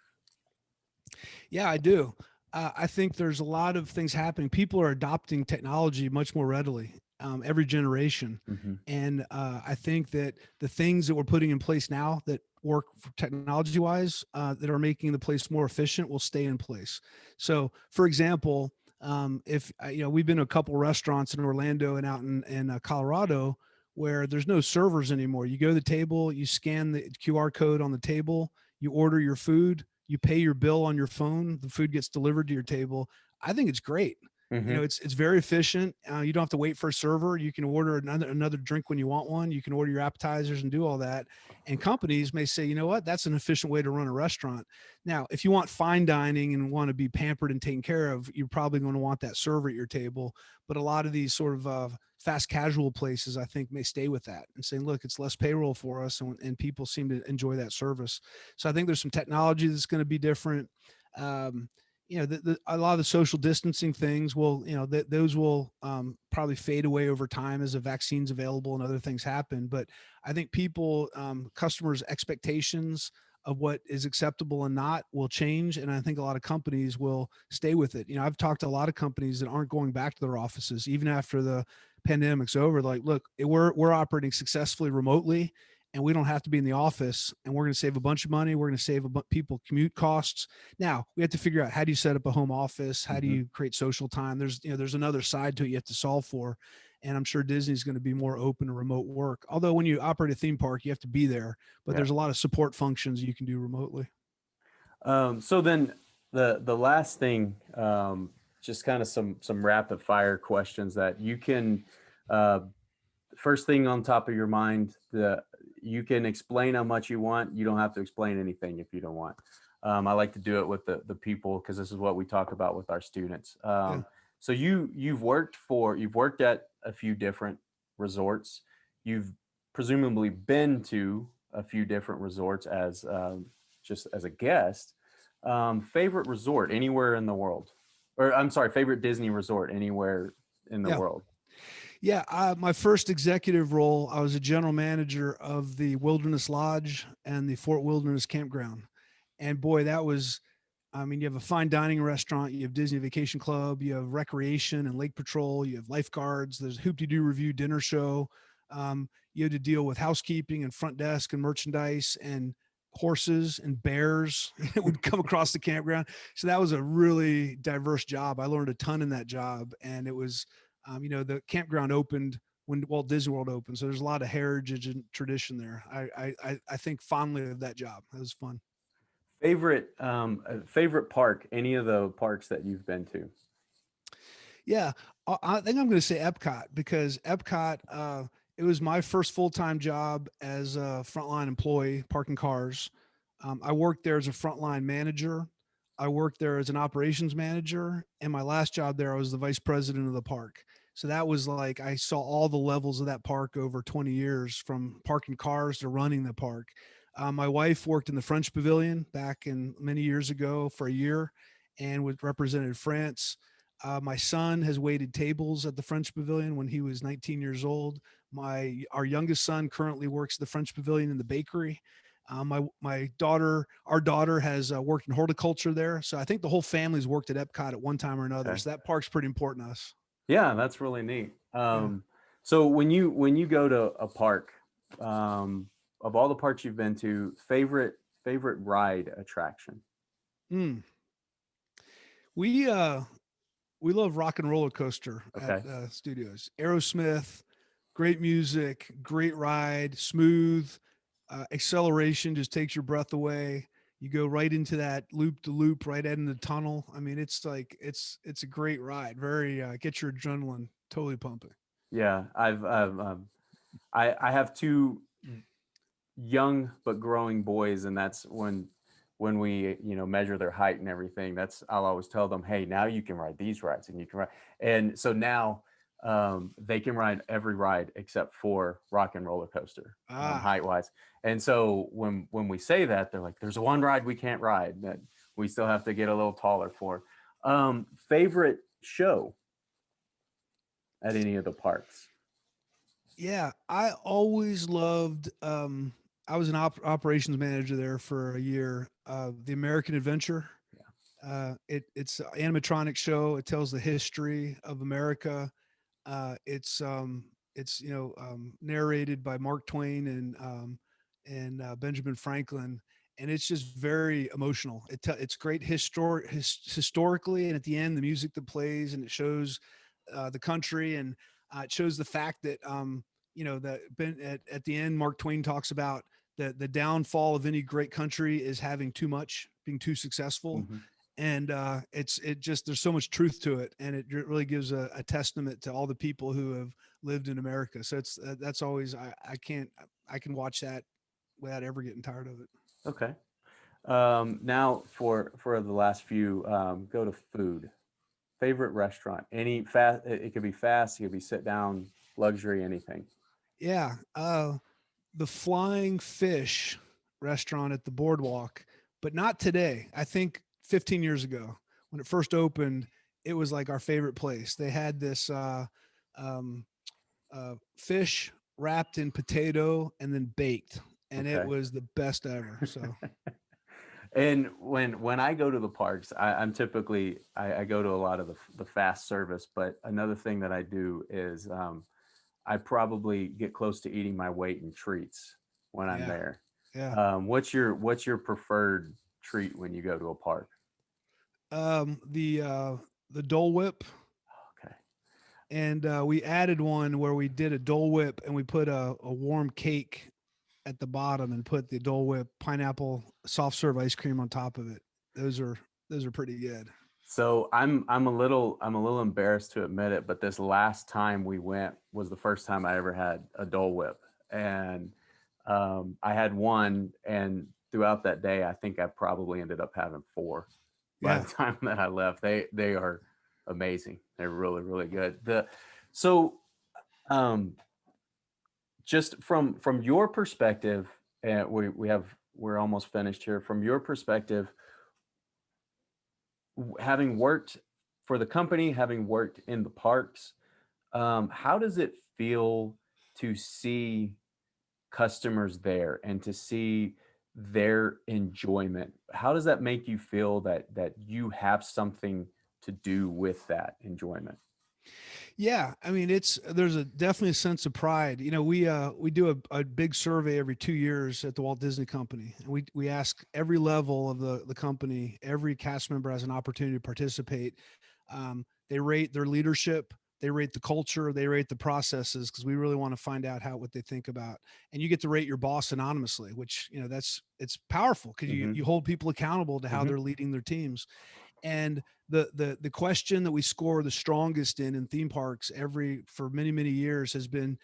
Yeah, I do. I think there's a lot of things happening. People are adopting technology much more readily, every generation. Mm-hmm. And I think that the things that we're putting in place now that work technology wise, that are making the place more efficient, will stay in place. So, for example, if we've been to a couple restaurants in Orlando and out in Colorado, where there's no servers anymore. You go to the table, you scan the QR code on the table, you order your food, you pay your bill on your phone, the food gets delivered to your table. I think it's great. Mm-hmm. It's very efficient. You don't have to wait for a server. You can order another drink when you want one. You can order your appetizers and do all that. And companies may say, you know what, that's an efficient way to run a restaurant. Now, if you want fine dining and want to be pampered and taken care of, you're probably going to want that server at your table. But a lot of these sort of fast casual places, I think, may stay with that and saying, look, it's less payroll for us, and people seem to enjoy that service. So I think there's some technology that's going to be different. Um, a lot of the social distancing things will, those will probably fade away over time as the vaccines available and other things happen. But I think customers' expectations of what is acceptable and not will change. And I think a lot of companies will stay with it. I've talked to a lot of companies that aren't going back to their offices, even after the pandemic's over. Like, look, we're operating successfully remotely, and we don't have to be in the office, and we're going to save a bunch of money. We're going to save people commute costs. Now we have to figure out, how do you set up a home office? How do Mm-hmm. you create social time? There's another side to it you have to solve for. And I'm sure Disney's going to be more open to remote work. Although when you operate a theme park, you have to be there, but Yeah. there's a lot of support functions you can do remotely. So then the last thing, just kind of some rapid fire questions that you can, uh, first thing on top of your mind, you can explain how much you want. You don't have to explain anything if you don't want. I like to do it with the people, because this is what we talk about with our students. Yeah. So you've worked at a few different resorts. You've presumably been to a few different resorts as just as a guest. Favorite resort anywhere in the world, or I'm sorry, favorite Disney resort anywhere in the Yeah. world. Yeah. My first executive role, I was a general manager of the Wilderness Lodge and the Fort Wilderness Campground. And boy, that was, I mean, you have a fine dining restaurant, you have Disney Vacation Club, you have recreation and lake patrol, you have lifeguards, there's Hoop-de-Doo Review dinner show. You had to deal with housekeeping and front desk and merchandise and horses and bears that would come across the campground. So that was a really diverse job. I learned a ton in that job. And it was, the campground opened when Walt Disney World opened. So there's a lot of heritage and tradition there. I think fondly of that job. It was fun. Favorite park, any of the parks that you've been to? Yeah, I think I'm going to say Epcot because Epcot, it was my first full time job as a frontline employee parking cars. I worked there as a frontline manager. I worked there as an operations manager, and my last job there, I was the vice president of the park. So that was like I saw all the levels of that park over 20 years, from parking cars to running the park. My wife worked in the French Pavilion back in many years ago for a year, and was represented France. My son has waited tables at the French Pavilion when he was 19 years old. Our youngest son currently works at the French Pavilion in the bakery. Our daughter has worked in horticulture there. So I think the whole family's worked at Epcot at one time or another. Okay. So that park's pretty important to us. Yeah, that's really neat. Yeah. So when you go to a park, of all the parks you've been to, favorite ride attraction? Mm. We uh we love Rock and Roller Coaster at Okay. Studios. Aerosmith, great music, great ride, smooth. Acceleration just takes your breath away. You go right into that loop to loop, right in the tunnel. I mean, it's like it's a great ride. Very get your adrenaline totally pumping. Yeah, I have two young but growing boys, and that's when we measure their height and everything. That's I'll always tell them, hey, now you can ride these rides, and you can ride. And so now they can ride every ride except for Rock and Roller Coaster, Ah, height wise. And so when we say that, they're like, there's one ride we can't ride that we still have to get a little taller for. Favorite show at any of the parks? yeah. I always loved. I was an operations manager there for a year. The American Adventure. It's an animatronic show. It tells the history of America. It's narrated by Mark Twain and Benjamin Franklin, and it's just very emotional. It's great historically, and at the end, the music that plays and it shows the country, and it shows the fact that that at the end, Mark Twain talks about the downfall of any great country is having too much, being too successful. Mhm. And it just there's so much truth to it, and it really gives a testament to all the people who have lived in America. So that's always I can watch that without ever getting tired of it. Okay. Now for the last few, go to food. Favorite restaurant? Any fast? It could be fast. It could be sit down, luxury, anything. Yeah, the Flying Fish restaurant at the boardwalk, but not today. I think 15 years ago when it first opened, it was like our favorite place. They had this um, fish wrapped in potato and then baked, and it Okay. was the best ever. So And when I go to the parks, I'm typically I go to a lot of the fast service. But another thing that I do is I probably get close to eating my weight in treats when I'm yeah, there. yeah. What's your preferred treat when you go to a park? Um, the uh, the Dole Whip, Okay. and we added one where we did a Dole Whip and we put a warm cake at the bottom and put the Dole Whip pineapple soft serve ice cream on top of it. Those are those are pretty good. So I'm a little embarrassed to admit it, but this last time we went was the first time I ever had a Dole Whip, and I had one, and throughout that day, I think I probably ended up having four. By Yeah. the time that I left, they are amazing. They're really really good. So um, just from your perspective, we have we're almost finished here. From your perspective, having worked for the company, having worked in the parks, how does it feel to see customers there and to see their enjoyment? How does that make you feel that you have something to do with that enjoyment? Yeah, I mean, there's a definitely a sense of pride. You know, we do a big survey every 2 years at the Walt Disney Company, and we ask every level of the company, every cast member has an opportunity to participate. They rate their leadership, they rate the culture, they rate the processes because we really want to find out how what they think about. And you get to rate your boss anonymously, which that's it's powerful because you Hmm. you hold people accountable to how Hmm. they're leading their teams. And the question that we score the strongest in theme parks every for many years has been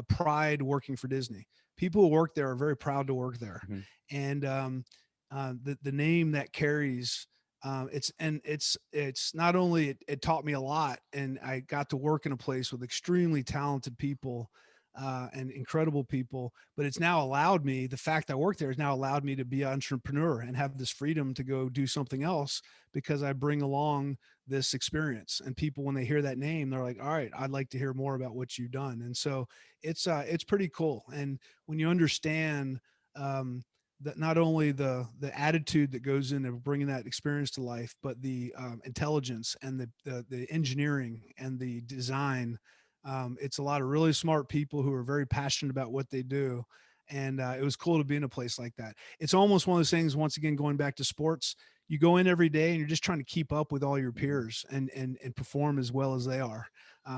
pride working for Disney. People who work there are very proud to work there, Hmm. and the name that carries. It's not only it taught me a lot, and I got to work in a place with extremely talented people and incredible people. But it's now allowed me, the fact I work there has now allowed me to be an entrepreneur and have this freedom to go do something else because I bring along this experience. And people, when they hear that name, they're like, all right, I'd like to hear more about what you've done. And so it's pretty cool. And when you understand, that not only the attitude that goes into bringing that experience to life, but the intelligence and the engineering and the design. It's a lot of really smart people who are very passionate about what they do, and it was cool to be in a place like that. It's almost one of those things. Once again, going back to sports, you go in every day and you're just trying to keep up with all your Hmm. peers and perform as well as they are.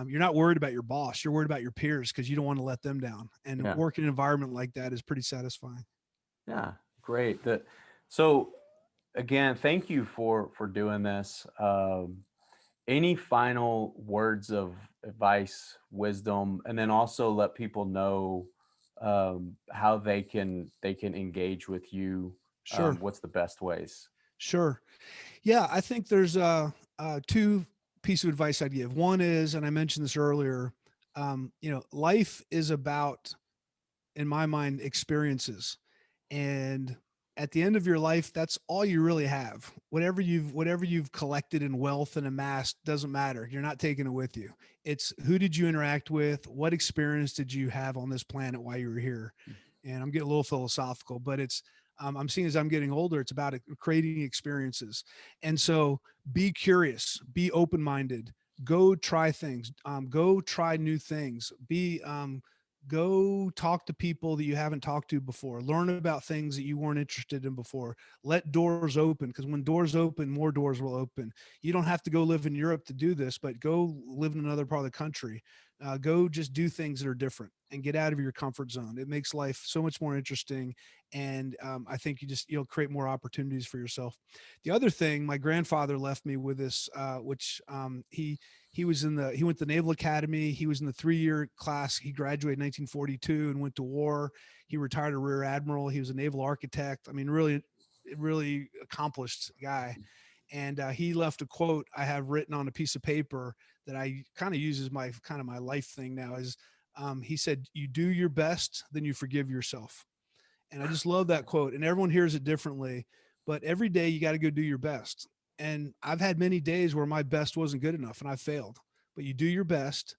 You're not worried about your boss; you're worried about your peers because you don't want to let them down. And Yeah. working in an environment like that is pretty satisfying. Yeah. Great. So again, thank you for doing this. Any final words of advice, wisdom, and then also let people know how they can engage with you. Sure. What's the best ways? Sure. Yeah, I think there's two pieces of advice I'd give. One is, and I mentioned this earlier, life is about, in my mind, experiences. And at the end of your life, that's all you really have. Whatever you've collected in wealth and amassed doesn't matter. You're not taking it with you. It's who did you interact with? What experience did you have on this planet while you were here? And I'm getting a little philosophical, but I'm seeing as I'm getting older, it's about creating experiences. And so be curious, be open minded, go try things, go try new things, go talk to people that you haven't talked to before, learn about things that you weren't interested in before, let doors open, because when doors open, more doors will open. You don't have to go live in Europe to do this, but go live in another part of the country. Go just do things that are different and get out of your comfort zone. It makes life so much more interesting. And I think you'll create more opportunities for yourself. The other thing, my grandfather left me with this, which he went to the Naval Academy. He was in the 3-year class. He graduated in 1942 and went to war. He retired a rear admiral. He was a naval architect. I mean, really accomplished guy. And he left a quote I have written on a piece of paper that I kind of use as my life thing now. Is he said, "You do your best, then you forgive yourself." And I just love that quote. And everyone hears it differently, but every day you got to go do your best. And I've had many days where my best wasn't good enough and I failed, but you do your best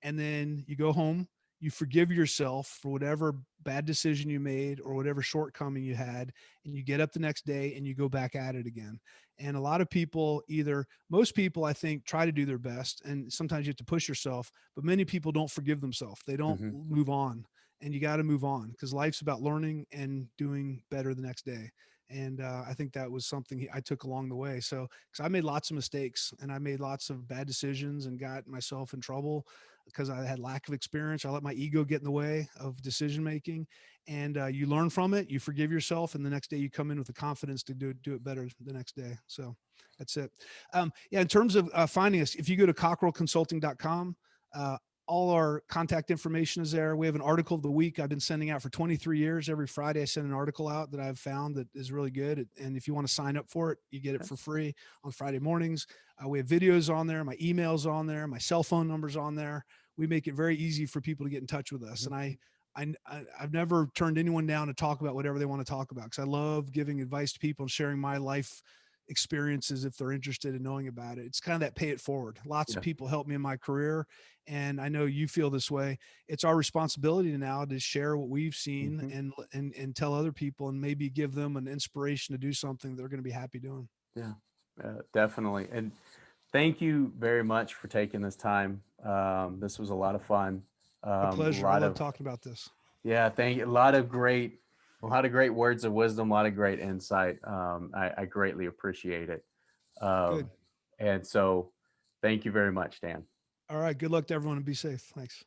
and then you go home, you forgive yourself for whatever bad decision you made or whatever shortcoming you had, and you get up the next day and you go back at it again. And a lot of people, most people, I think, try to do their best, and sometimes you have to push yourself, but many people don't forgive themselves. They don't Hmm. move on, and you got to move on because life's about learning and doing better the next day. And I think that was something I took along the way. So, because I made lots of mistakes and I made lots of bad decisions and got myself in trouble because I had lack of experience. I let my ego get in the way of decision making, and you learn from it. You forgive yourself, and the next day you come in with the confidence to do it better the next day. So that's it. Yeah, in terms of finding us, if you go to cockerellconsulting.com, all our contact information is there. We have an article of the week I've been sending out for 23 years. Every Friday, I send an article out that I've found that is really good. And if you want to sign up for it, you get it Okay. for free on Friday mornings. We have videos on there, my emails on there, my cell phone numbers on there. We make it very easy for people to get in touch with us. Mhm. And I've never turned anyone down to talk about whatever they want to talk about, because I love giving advice to people and sharing my life experiences if they're interested in knowing about it. It's kind of that pay it forward. Lots of Yeah. people helped me in my career, and I know you feel this way. It's our responsibility now to share what we've seen Hmm. and tell other people, and maybe give them an inspiration to do something they're going to be happy doing. Yeah, definitely. And thank you very much for taking this time. This was a lot of fun. My A pleasure. I lot love of, talking about this. yeah, thank you. A lot of great words of wisdom, a lot of great insight. I greatly appreciate it. Good. And so thank you very much, Dan. All right. Good luck to everyone and be safe. Thanks.